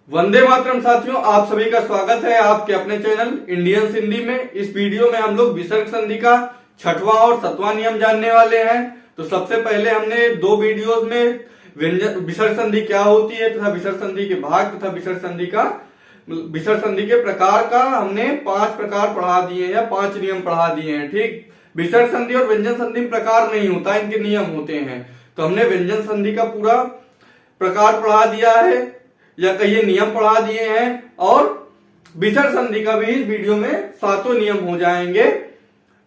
वंदे मातरम साथियों, आप सभी का स्वागत है आपके अपने चैनल इंडियन हिंदी में। इस वीडियो में हम लोग विसर्ग संधि का छठवां और सातवां नियम जानने वाले हैं। तो सबसे पहले हमने दो वीडियोस में विसर्ग संधि क्या होती है तथा विसर्ग संधि के भाग तथा विसर्ग संधि के प्रकार का हमने 5 प्रकार पढ़ा दिए हैं या 5 नियम पढ़ा दिए हैं। ठीक, विसर्ग संधि और व्यंजन संधि में प्रकार नहीं होता, इनके नियम होते हैं। तो हमने व्यंजन संधि का पूरा प्रकार पढ़ा दिया है या कहिए नियम पढ़ा दिए हैं, और विसर्ग संधि का भी इस वीडियो में 7 नियम हो जाएंगे।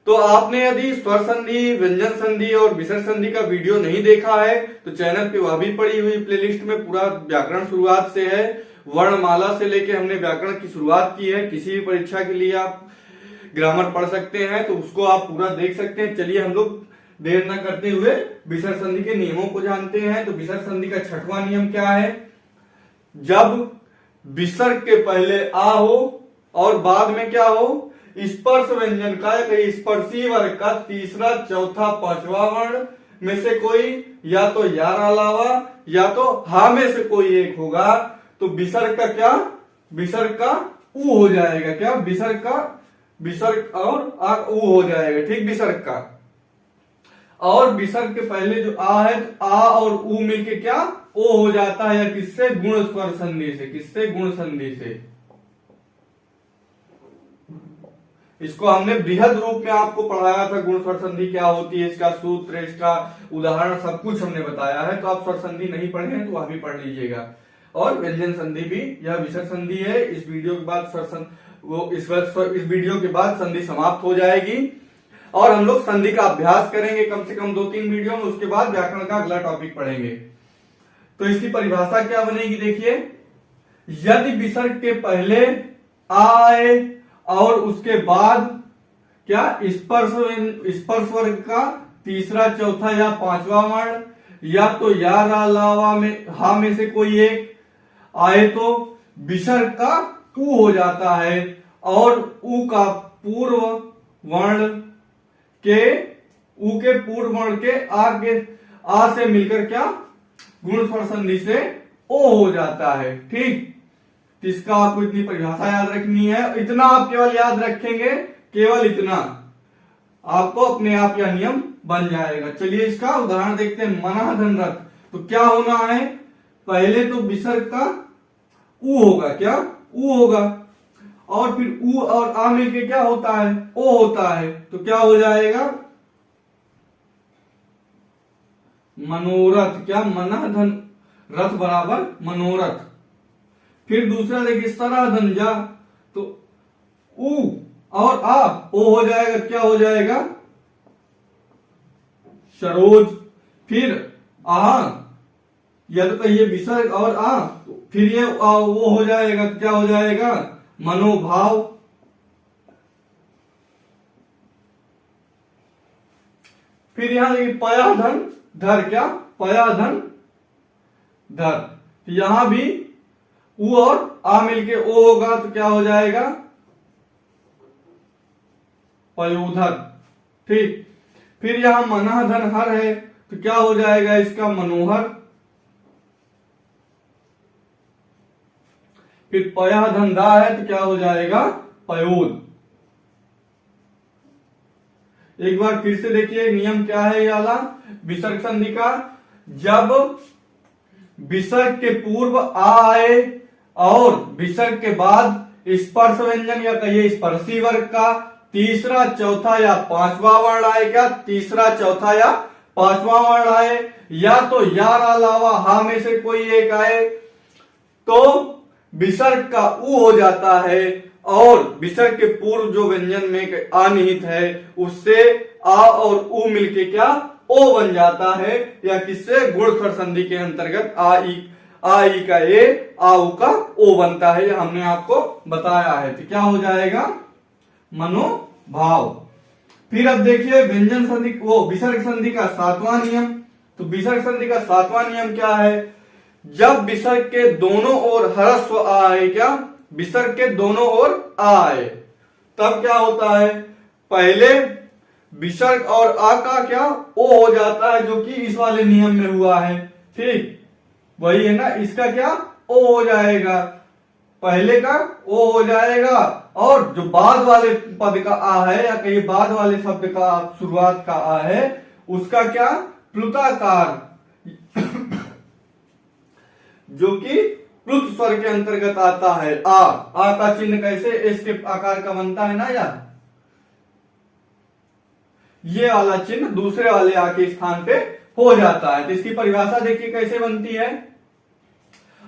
तो आपने यदि स्वर संधि, व्यंजन संधि और विसर्ग संधि का वीडियो नहीं देखा है तो चैनल पे वह भी पड़ी हुई प्लेलिस्ट में पूरा व्याकरण शुरुआत से है, वर्णमाला से लेके हमने व्याकरण की शुरुआत की है। किसी भी परीक्षा के लिए आप ग्रामर पढ़ सकते हैं तो उसको आप पूरा देख सकते हैं। चलिए हम लोग देर न करते हुए विसर्ग संधि के नियमों को जानते हैं। तो विसर्ग संधि का छठवां नियम क्या है? जब विसर्ग के पहले आ हो और बाद में क्या हो, स्पर्श व्यंजन का या कहीं स्पर्शी वर्ग का तीसरा, चौथा, पांचवा वर्ण में से कोई या तो यार अलावा या तो हा में से कोई एक होगा, तो विसर्ग का क्या, विसर्ग का ऊ हो जाएगा। क्या विसर्ग और आ ऊ हो जाएगा। ठीक, विसर्ग का। और विसर्ग के पहले जो आ है तो आ और ऊ मिलके क्या ओ हो जाता है, या किससे, गुण स्वर संधि से। किससे? गुण संधि से। इसको हमने बृहद रूप में आपको पढ़ाया था, गुण स्वर संधि क्या होती है, इसका सूत्र, इसका उदाहरण सब कुछ हमने बताया है। तो आप स्वर संधि नहीं पढ़े हैं तो वह भी पढ़ लीजिएगा। और व्यंजन संधि भी, यह विसर्ग संधि है। इस वीडियो के बाद इस वीडियो के बाद संधि समाप्त हो जाएगी और हम लोग संधि का अभ्यास करेंगे कम से कम 2-3 वीडियो में। उसके बाद व्याकरण का अगला टॉपिक पढ़ेंगे। तो इसकी परिभाषा क्या बनेगी, देखिए। यदि विसर्ग के पहले आए और उसके बाद क्या, स्पर्श वर्ग का तीसरा, चौथा या पांचवा वर्ण या तो या रा लावा में हा में से कोई एक आए तो विसर्ग का ऊ हो जाता है, और ऊ का पूर्व वर्ण के, ऊ के पूर्व वर्ण के आ से मिलकर क्या, गुण स्वर संधि से ओ हो जाता है। ठीक, इसका आपको इतनी परिभाषा याद रखनी है। इतना आप केवल याद रखेंगे, केवल इतना आपको अपने आप यह नियम बन जाएगा। चलिए इसका उदाहरण देखते हैं। मना धन रथ, तो क्या होना है, पहले तो विसर्ग का ऊ होगा। क्या? ऊ होगा, और फिर ऊ और आ मिलके क्या होता है, ओ होता है। तो क्या हो जाएगा, मनोरथ। क्या? मना धन रथ बराबर मनोरथ। फिर दूसरा देखिए, सरा धन जा, तो ऊ और आ ओ हो जाएगा। क्या हो जाएगा, सरोज। फिर आ, या तो कहिए विसर्ग और आ, फिर ये वो हो जाएगा। तो क्या हो जाएगा, मनोभाव। फिर यहां देखिए, पयाधन धर। क्या? पयाधन धर। तो यहां भी ऊ और आ मिलके ओ होगा, तो क्या हो जाएगा, पयोधर। ठीक, फिर यहां मना धन हर है, तो क्या हो जाएगा इसका, मनोहर। फिर पया धन दा है, तो क्या हो जाएगा, पयोद। एक बार फिर से देखिए नियम क्या है ये वाला विसर्ग संधि का। जब विसर्ग के पूर्व आ आए और विसर्ग के बाद स्पर्श व्यंजन या कहिए स्पर्शी वर्ग का तीसरा, चौथा या पांचवा वर्ण आए। क्या? तीसरा, चौथा या पांचवा वर्ण आए, या तो यार अलावा हा में से कोई एक आए, तो विसर्ग का ऊ हो जाता है, और विसर्ग के पूर्व जो व्यंजन में आ निहित है उससे आ और ऊ मिलके क्या, ओ बन जाता है, या किससे, गुण स्वर संधि के अंतर्गत आ ई का ए, आ ऊ का ओ बनता है। हमने आपको बताया है। तो क्या हो जाएगा, मनोभाव। फिर अब देखिए व्यंजन संधि, वो विसर्ग संधि का 7वां नियम। तो विसर्ग संधि का 7वां नियम क्या है, जब विसर्ग के दोनों ओर ह्रस्व आए। क्या? विसर्ग के दोनों ओर आए, तब क्या होता है, पहले विसर्ग और आ का क्या, ओ हो जाता है, जो कि इस वाले नियम में हुआ है। ठीक, वही है ना, इसका क्या, ओ हो जाएगा। पहले का ओ हो जाएगा, और जो बाद वाले पद का आ है या कहीं बाद वाले शब्द का शुरुआत का आ है उसका क्या, प्लुताकार, जो कि प्लुत स्वर के अंतर्गत आता है। आ का चिन्ह कैसे एस के आकार का बनता है ना यार, ये वाला चिन्ह दूसरे वाले आ के स्थान पे हो जाता है। तो इसकी परिभाषा देखिए कैसे बनती है।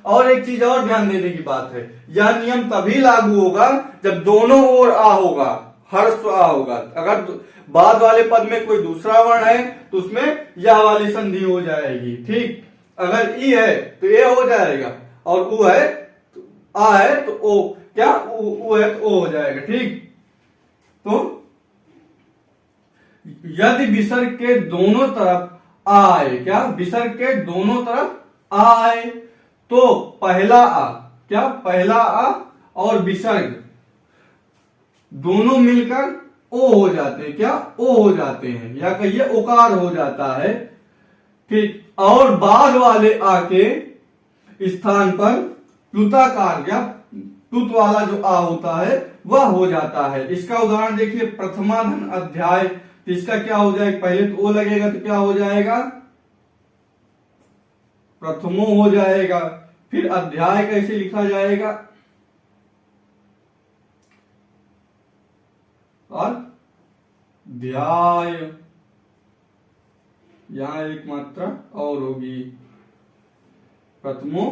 और एक चीज और ध्यान देने की बात है, यह नियम तभी लागू होगा जब दोनों ओर आ होगा, हर्ष आ होगा। अगर बाद वाले पद में कोई दूसरा वर्ण है तो उसमें यह वाली संधि हो जाएगी, ठीक। अगर ई है तो ए हो जाएगा, और उ है तो आ है तो ओ, क्या उ है तो ओ हो जाएगा, ठीक। तो यदि विसर्ग के दोनों तरफ आए, क्या विसर्ग के दोनों तरफ आए, तो पहला आ, क्या पहला आ और विसर्ग दोनों मिलकर ओ हो जाते हैं, क्या ओ हो जाते हैं, या कहिए ओकार हो जाता है, ठीक। और बाद वाले आ के स्थान पर प्लुताकार या प्लुत वाला जो आ होता है वह हो जाता है। इसका उदाहरण देखिए, प्रथमाधन अध्याय, तो इसका क्या हो जाएगा, पहले तो ओ लगेगा तो क्या हो जाएगा, प्रथमो हो जाएगा। फिर अध्याय कैसे लिखा जाएगा, अध्याय, यहां एक मात्रा और होगी, प्रथमो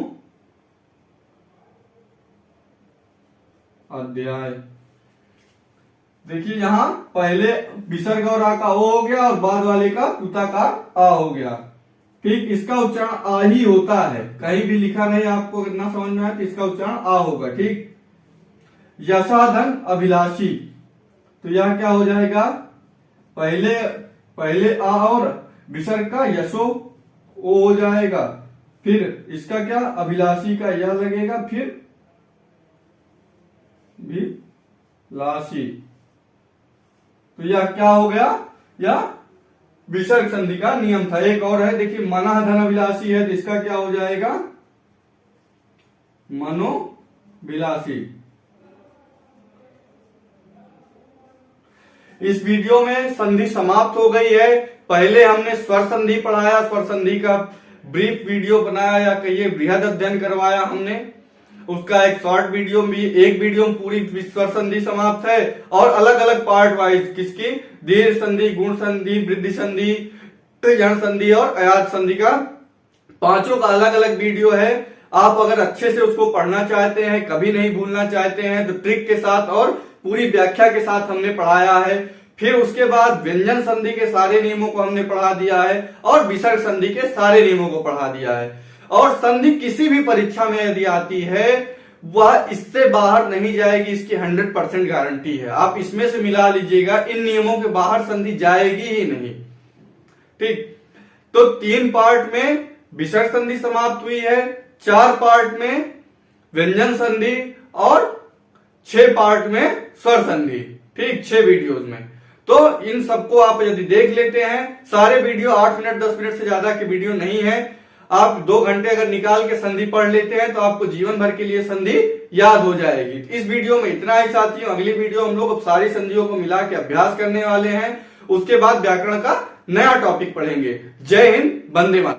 अध्याय। देखिए यहां पहले विसर्ग और आ का ओ हो गया और बाद वाले का पुता का आ हो गया, ठीक। इसका उच्चारण आ ही होता है, कहीं भी लिखा रहे आपको ना समझ में आए तो इसका उच्चारण आ होगा, ठीक। यशाधन अभिलाषी, तो यह क्या हो जाएगा, पहले आ और विसर्ग का यशो ओ हो जाएगा, फिर इसका क्या अभिलाषी का यह लगेगा, फिर लाशी, तो यह क्या हो गया, यह विसर्ग संधि का नियम था। एक और है देखिए, मना धन अभिलाषी है तो इसका क्या हो जाएगा, मनोविलासी। इस वीडियो में संधि समाप्त हो गई है। पहले हमने स्वर संधि पढ़ाया, स्वर संधि का ब्रीफ वीडियो बनाया या कहिए बृहद अध्ययन करवाया हमने, उसका एक शॉर्ट वीडियो भी, एक वीडियो में पूरी स्वर संधि समाप्त है, और अलग अलग पार्ट वाइज किसकी, दीर्घ संधि, गुण संधि, वृद्धि संधि, यण संधि और अयात संधि का पांचों का अलग अलग वीडियो है। आप अगर अच्छे से उसको पढ़ना चाहते हैं, कभी नहीं भूलना चाहते हैं, तो ट्रिक के साथ और पूरी व्याख्या के साथ हमने पढ़ाया है। फिर उसके बाद व्यंजन संधि के सारे नियमों को हमने पढ़ा दिया है और विसर्ग संधि के सारे नियमों को पढ़ा दिया है। और संधि किसी भी परीक्षा में यदि आती है वह इससे बाहर नहीं जाएगी, इसकी 100% गारंटी है। आप इसमें से मिला लीजिएगा, इन नियमों के बाहर संधि जाएगी ही नहीं, ठीक। तो 3 पार्ट में विसर्ग संधि समाप्त हुई है, 4 पार्ट में व्यंजन संधि और 6 पार्ट में स्वर संधि, ठीक, 6 वीडियोस में। तो इन सबको आप यदि देख लेते हैं, सारे वीडियो 8 मिनट 10 मिनट से ज्यादा के वीडियो नहीं है, आप 2 घंटे अगर निकाल के संधि पढ़ लेते हैं तो आपको जीवन भर के लिए संधि याद हो जाएगी। इस वीडियो में इतना ही साथियों, अगली वीडियो हम लोग अब सारी संधियों को मिला के अभ्यास करने वाले हैं, उसके बाद व्याकरण का नया टॉपिक पढ़ेंगे। जय हिंद, वंदे मातरम।